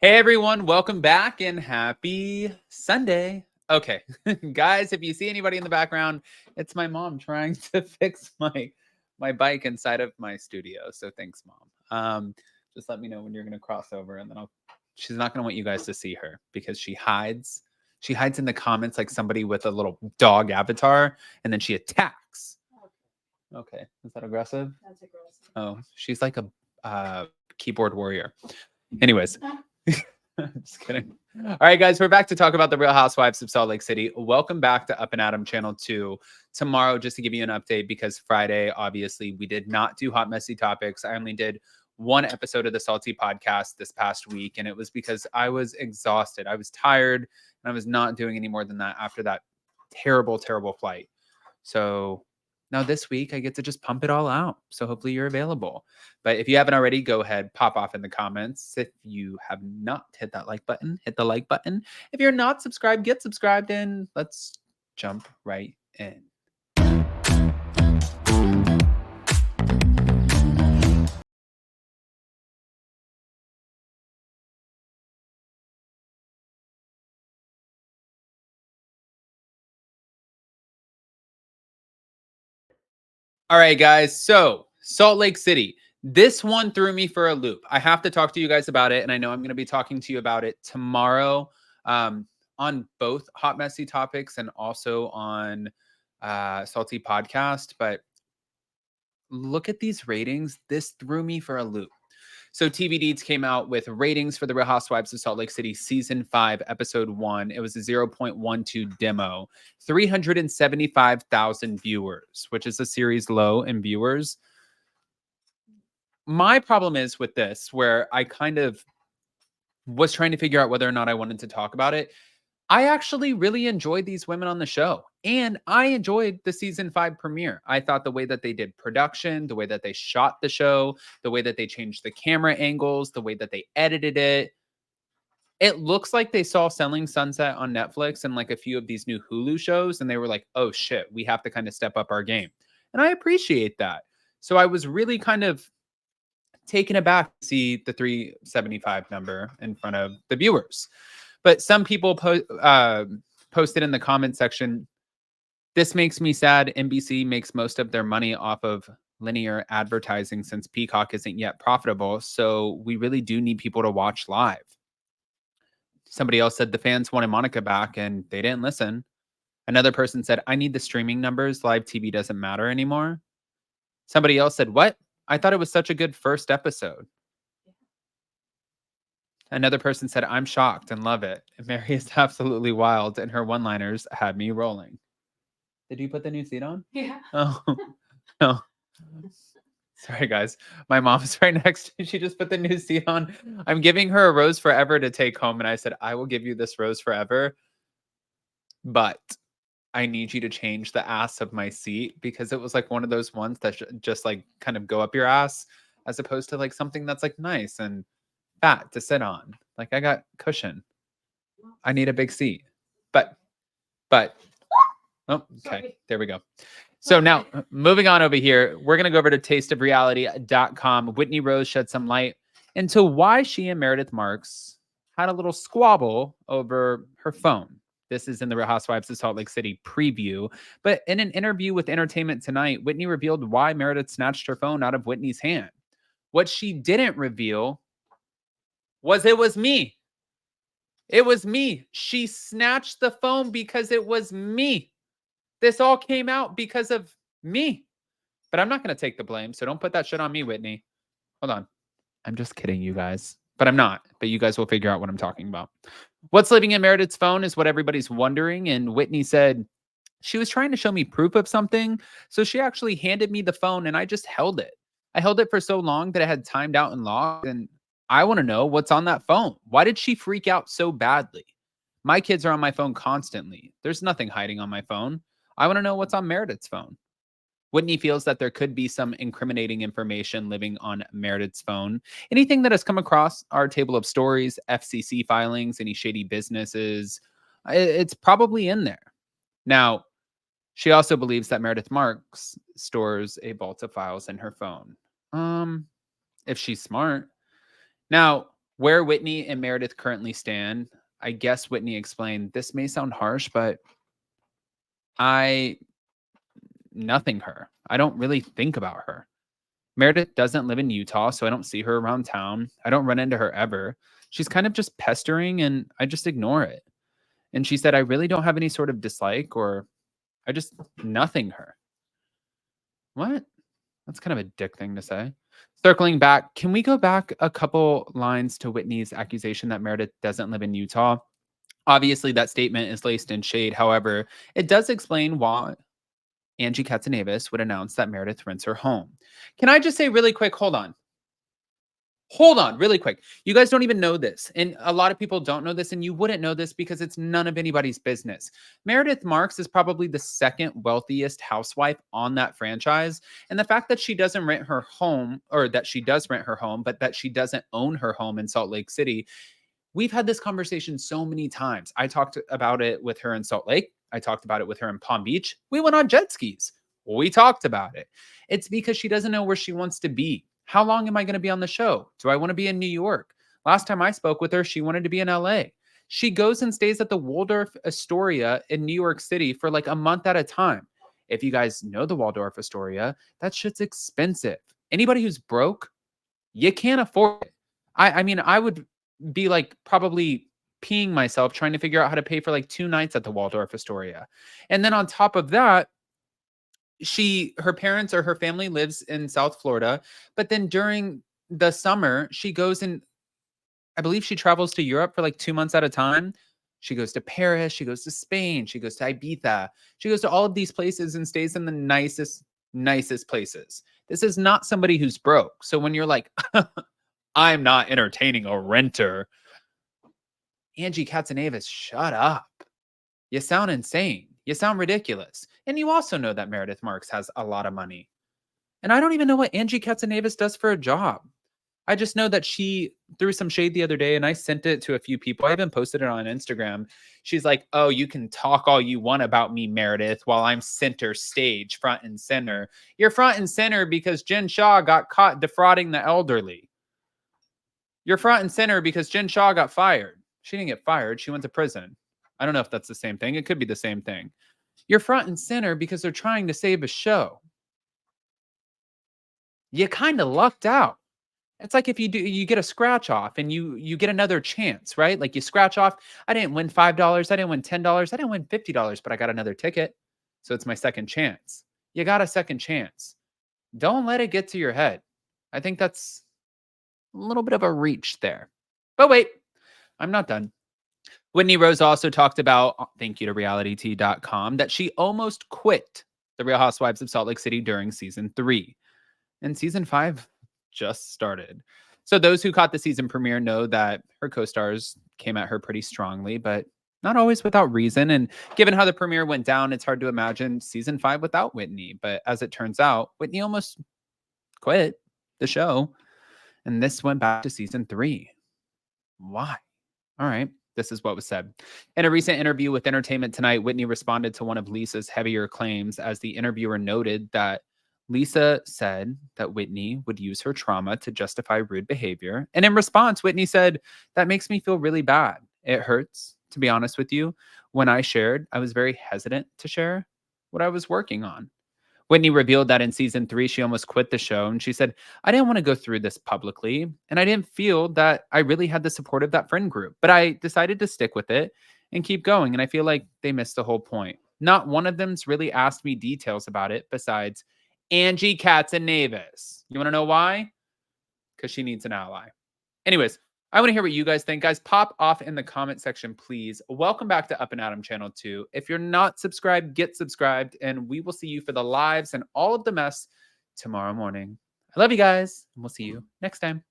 Hey everyone, welcome back and happy Sunday. Okay, guys, if you see anybody in the background, it's my mom trying to fix my bike inside of my studio. So thanks, Mom. Just let me know when you're gonna cross over, and then she's not gonna want you guys to see her because she hides. She hides in the comments like somebody with a little dog avatar, and then she attacks. Okay, is that aggressive? That's aggressive. Oh, she's like a keyboard warrior. Anyways. Just kidding. All right, guys, we're back to talk about the Real Housewives of Salt Lake City. Welcome back to Up and Adam Channel 2. Tomorrow, just to give you an update, because Friday, obviously, we did not do Hot Messy Topics. I only did one episode of the Salty podcast this past week, and it was because I was exhausted. I was tired, and I was not doing any more than that after that terrible, terrible flight. So now this week, I get to just pump it all out. So hopefully you're available. But if you haven't already, go ahead, pop off in the comments. If you have not hit that like button, hit the like button. If you're not subscribed, get subscribed, and let's jump right in. All right, guys. So Salt Lake City. This one threw me for a loop. I have to talk to you guys about it, and I know I'm going to be talking to you about it tomorrow on both Hot Messy Topics and also on Salty Podcast. But look at these ratings. This threw me for a loop. So TV Deeds came out with ratings for the Real Housewives of Salt Lake City season 5, episode 1. It was a 0.12 demo, 375,000 viewers, which is a series low in viewers. My problem is with this, where I kind of was trying to figure out whether or not I wanted to talk about it. I actually really enjoyed these women on the show, and I enjoyed the season 5 premiere. I thought the way that they did production, the way that they shot the show, the way that they changed the camera angles, the way that they edited it. It looks like they saw Selling Sunset on Netflix and like a few of these new Hulu shows, and they were like, oh shit, we have to kind of step up our game. And I appreciate that. So I was really kind of taken aback to see the 375 number in front of the viewers. But some people posted in the comment section, this makes me sad. NBC makes most of their money off of linear advertising since Peacock isn't yet profitable. So we really do need people to watch live. Somebody else said the fans wanted Monica back and they didn't listen. Another person said, I need the streaming numbers. Live TV doesn't matter anymore. Somebody else said, what? I thought it was such a good first episode. Another person said, I'm shocked and love it. Mary is absolutely wild, and her one-liners had me rolling. Did you put the new seat on? Yeah. Oh, no. Sorry, guys. My mom's right next to me. She just put the new seat on. I'm giving her a rose forever to take home, and I said, I will give you this rose forever, but I need you to change the ass of my seat because it was like one of those ones that just like kind of go up your ass as opposed to like something that's like nice and fat to sit on. Like I got cushion. I need a big seat. But oh, okay. Sorry. There we go. So now moving on over here, we're going to go over to tasteofreality.com. Whitney Rose shed some light into why she and Meredith Marks had a little squabble over her phone. This is in the Real Housewives of Salt Lake City preview. But in an interview with Entertainment Tonight, Whitney revealed why Meredith snatched her phone out of Whitney's hand. What she didn't reveal was it was me. It was me. She snatched the phone because it was me. This all came out because of me. But I'm not going to take the blame, so don't put that shit on me, Whitney. Hold on. I'm just kidding, you guys. But I'm not. But you guys will figure out what I'm talking about. What's living in Meredith's phone is what everybody's wondering. And Whitney said she was trying to show me proof of something. So she actually handed me the phone and I just held it. I held it for so long that it had timed out and locked. And I want to know what's on that phone. Why did she freak out so badly? My kids are on my phone constantly. There's nothing hiding on my phone. I want to know what's on Meredith's phone. Whitney feels that there could be some incriminating information living on Meredith's phone. Anything that has come across our table of stories, FCC filings, any shady businesses, it's probably in there. Now, she also believes that Meredith Marks stores a vault of files in her phone. If she's smart. Now, Where Whitney and Meredith currently stand, I guess Whitney explained, this may sound harsh, but I nothing her. I don't really think about her. Meredith doesn't live in Utah, so I don't see her around town. I don't run into her ever. She's kind of just pestering and I just ignore it. And she said, I really don't have any sort of dislike or I just nothing her. What? That's kind of a dick thing to say. Circling back, can we go back a couple lines to Whitney's accusation that Meredith doesn't live in Utah? Obviously, that statement is laced in shade. However, it does explain why Angie Katzenabis would announce that Meredith rents her home. Can I just say really quick, hold on. Hold on, really quick. You guys don't even know this. And a lot of people don't know this, and you wouldn't know this because it's none of anybody's business. Meredith Marks is probably the second wealthiest housewife on that franchise. And the fact that she doesn't rent her home, or that she does rent her home, but that she doesn't own her home in Salt Lake City, we've had this conversation so many times. I talked about it with her in Salt Lake. I talked about it with her in Palm Beach. We went on jet skis. We talked about it. It's because she doesn't know where she wants to be. How long am I going to be on the show? Do I want to be in New York? Last time I spoke with her, she wanted to be in LA. She goes and stays at the Waldorf Astoria in New York City for like a month at a time. If you guys know the Waldorf Astoria, that shit's expensive. Anybody who's broke, you can't afford it. I mean, I would be like probably peeing myself trying to figure out how to pay for like 2 nights at the Waldorf Astoria. And then on top of that, her parents or her family lives in South Florida, but then during the summer, she goes and I believe she travels to Europe for like 2 months at a time. She goes to Paris, she goes to Spain, she goes to Ibiza. She goes to all of these places and stays in the nicest places. This is not somebody who's broke. So when you're like, I'm not entertaining a renter, Angie Katzenabis, shut up. You sound insane. You sound ridiculous. And you also know that Meredith Marks has a lot of money. And I don't even know what Angie Katzenabis does for a job. I just know that she threw some shade the other day and I sent it to a few people. I even posted it on Instagram. She's like, oh, you can talk all you want about me, Meredith, while I'm center stage, front and center. You're front and center because Jen Shah got caught defrauding the elderly. You're front and center because Jen Shah got fired. She didn't get fired. She went to prison. I don't know if that's the same thing. It could be the same thing. You're front and center because they're trying to save a show. You kind of lucked out. It's like if you get a scratch off and you get another chance, right? Like you scratch off, I didn't win $5, I didn't win $10, I didn't win $50, but I got another ticket. So it's my second chance. You got a second chance. Don't let it get to your head. I think that's a little bit of a reach there. But wait, I'm not done. Whitney Rose also talked about, thank you to realityt.com, that she almost quit The Real Housewives of Salt Lake City during season 3. And season 5 just started. So those who caught the season premiere know that her co-stars came at her pretty strongly, but not always without reason. And given how the premiere went down, it's hard to imagine season 5 without Whitney. But as it turns out, Whitney almost quit the show. And this went back to season 3. Why? All right. This is what was said. In a recent interview with Entertainment Tonight, Whitney responded to one of Lisa's heavier claims as the interviewer noted that Lisa said that Whitney would use her trauma to justify rude behavior. And in response, Whitney said, that makes me feel really bad. It hurts, to be honest with you. When I shared, I was very hesitant to share what I was working on. Whitney revealed that in season 3, she almost quit the show. And she said, I didn't want to go through this publicly. And I didn't feel that I really had the support of that friend group. But I decided to stick with it and keep going. And I feel like they missed the whole point. Not one of them's really asked me details about it besides Angie Katzenabis. You want to know why? Because she needs an ally. Anyways, I want to hear what you guys think. Guys, pop off in the comment section, please. Welcome back to Up and Adam Channel 2. If you're not subscribed, get subscribed, and we will see you for the lives and all of the mess tomorrow morning. I love you guys, and we'll see you next time.